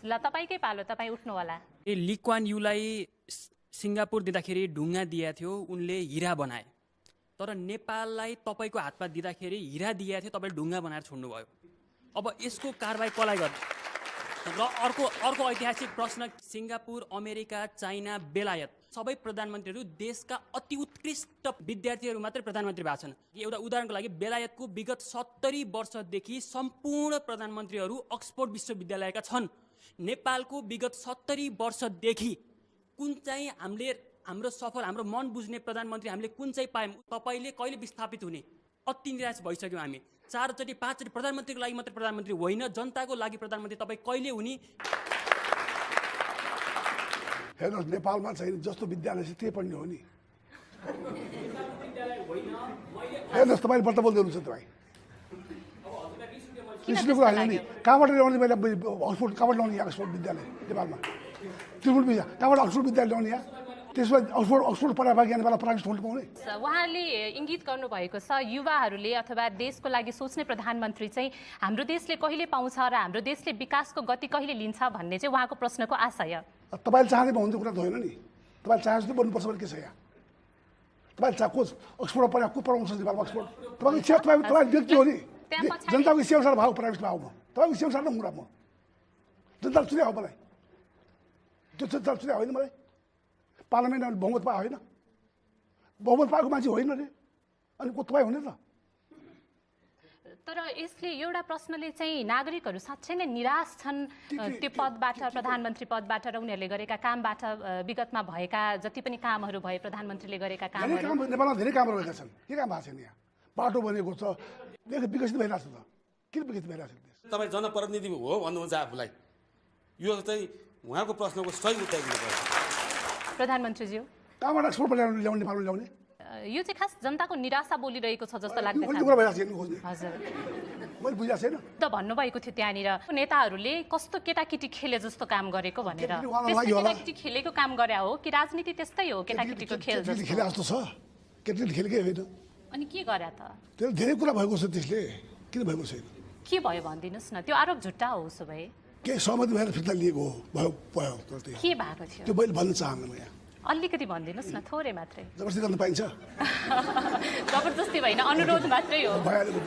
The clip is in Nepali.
ल तपाईकै पालो, तपाईँ उठ्नु होला। ली कुआन यूलाई सिङ्गापुर दिँदाखेरि ढुङ्गा दिएको थियो, उनले हिरा बनाए। तर नेपाललाई तपाईँको हातमा दिँदाखेरि हिरा दिएको थियो, तपाईँले ढुङ्गा बनाएर छोड्नुभयो। अब यसको कारबाही कसलाई गर्नु? र अर्को ऐतिहासिक प्रश्न, सिङ्गापुर, अमेरिका, चाइना, बेलायत सबै प्रधानमन्त्रीहरू देशका अति उत्कृष्ट विद्यार्थीहरू मात्रै प्रधानमन्त्री भएको छन्। एउटा उदाहरणको लागि बेलायतको विगत 70 वर्षदेखि सम्पूर्ण प्रधानमन्त्रीहरू अक्सफोर्ड विश्वविद्यालयका छन्। नेपालको विगत 70 वर्षदेखि कुन चाहिँ हाम्रो सफल, हाम्रो मन बुझ्ने प्रधानमन्त्री हामीले कुन चाहिँ पायौँ? तपाईँले कहिले विस्थापित हुने? अति निराश भइसक्यौँ हामी। 4चोटि 5चोटि प्रधानमन्त्रीको लागि मात्रै प्रधानमन्त्री होइन, जनताको लागि प्रधानमन्त्री तपाईँ कहिले हुने? हेर्नुहोस्, नेपालमा चाहिँ जस्तो विद्यालय छ त्यही पढ्ने हो नि। हेर्नुहोस्, तपाईँले व्रत बोल्दै हुनुहुन्छ। तपाईँ रिसको कुरा होइन नि। कहाँबाट ल्याउने? मैले अक्सफोर्ड कहाँबाट ल्याउने? अक्सफोर्ड विद्यालय नेपालमा त्रिपुल कहाँबाट अक्सफोर्ड विद्यालय ल्याउने? त्यसमा अक्सफोर्ड पढाएको नेपालमा प्राइभेट स्कुल पाउने। उहाँले इङ्गित गर्नुभएको छ युवाहरूले अथवा देशको लागि सोच्ने प्रधानमन्त्री चाहिँ हाम्रो देशले कहिले पाउँछ र हाम्रो देशले विकासको गति कहिले लिन्छ भन्ने चाहिँ उहाँको प्रश्नको आशय। तपाईँले चाहँदै हुन्छ कुरा त होइन नि। तपाईँले चाहे जस्तो बन्नुपर्छ भने के छ यहाँ? तपाईँले को अक्सफोर्ड पढाएको को पढाउँछ नेपालमा? अक्सफोर्ड तपाईँको इच्छा, तपाईँ व्यक्ति हो नि। जनताको इच्छा अनुसार भाउ प्राइभेटमा आऊ। म तपाईँको इच्छा अनुसार न कुरा म जनताले चुनाव हो। मलाई त्यो जनताले चुनाव होइन। मलाई पार्लियामेन्टमा बहुमत पाएको होइन। बहुमत पाएको मान्छे होइन रे। अनि को तपाईँ हुने त? तर यसले एउटा प्रश्नले चाहिँ नागरिकहरू साँच्चै नै निराश छन् त्यो पदबाट, प्रधानमन्त्री पदबाट र उनीहरूले गरेका कामबाट। विगतमा भएका जति पनि कामहरू भए, प्रधानमन्त्रीले गरेका कामहरू, नेपालमा धेरै कामहरू भएका छन्। के काम भएको छैन? यहाँ बाटो बनेको छ, विकसित भइरहेको छ। त किन विकसित भइरहेको छ? तपाईँ जनप्रतिनिधि हो भन्नुहुन्छ आफूलाई। यो चाहिँ उहाँको प्रश्नको सही उत्तर दिनुपर्छ। प्रधानमन्त्रीज्यू, कहाँबाट एक्सपोर्ट ल्याउने नेपालमा ल्याउने? यो चाहिँ खास जनताको निराशा बोलिरहेको छ जस्तो लाग्दैछ। हजुर, मैले बुझाएको छैन त भन्नुभएको थियो त्यहाँनिर नेताहरूले कस्तो केटाकेटी खेले जस्तो काम गरेको भनेर। केटाकेटी खेलेको काम गरे हो कि राजनीति त्यस्तै हो? केटाकेटीको खेल जस्तो खेले जस्तो छ। केटाकेटी खेलेकै होइन। अनि के गरे त? त्यसले धेरै कुरा भएको छ। त्यसले किन भएको छैन? के भयो भनिदिनुहोस् न। त्यो आरोप झुट्टा हो उसो भए? के सहमति भएर फिर्ता लिएको भयो? के भएको थियो त्यो मैले भन्न चाहन्न। म यहाँ अलिकति भनिदिनुहोस् न, थोरै मात्रै। जबरजस्ती गर्न पाइन्छ? जबरजस्ती होइन, अनुरोध मात्रै हो। भइहाल्यो।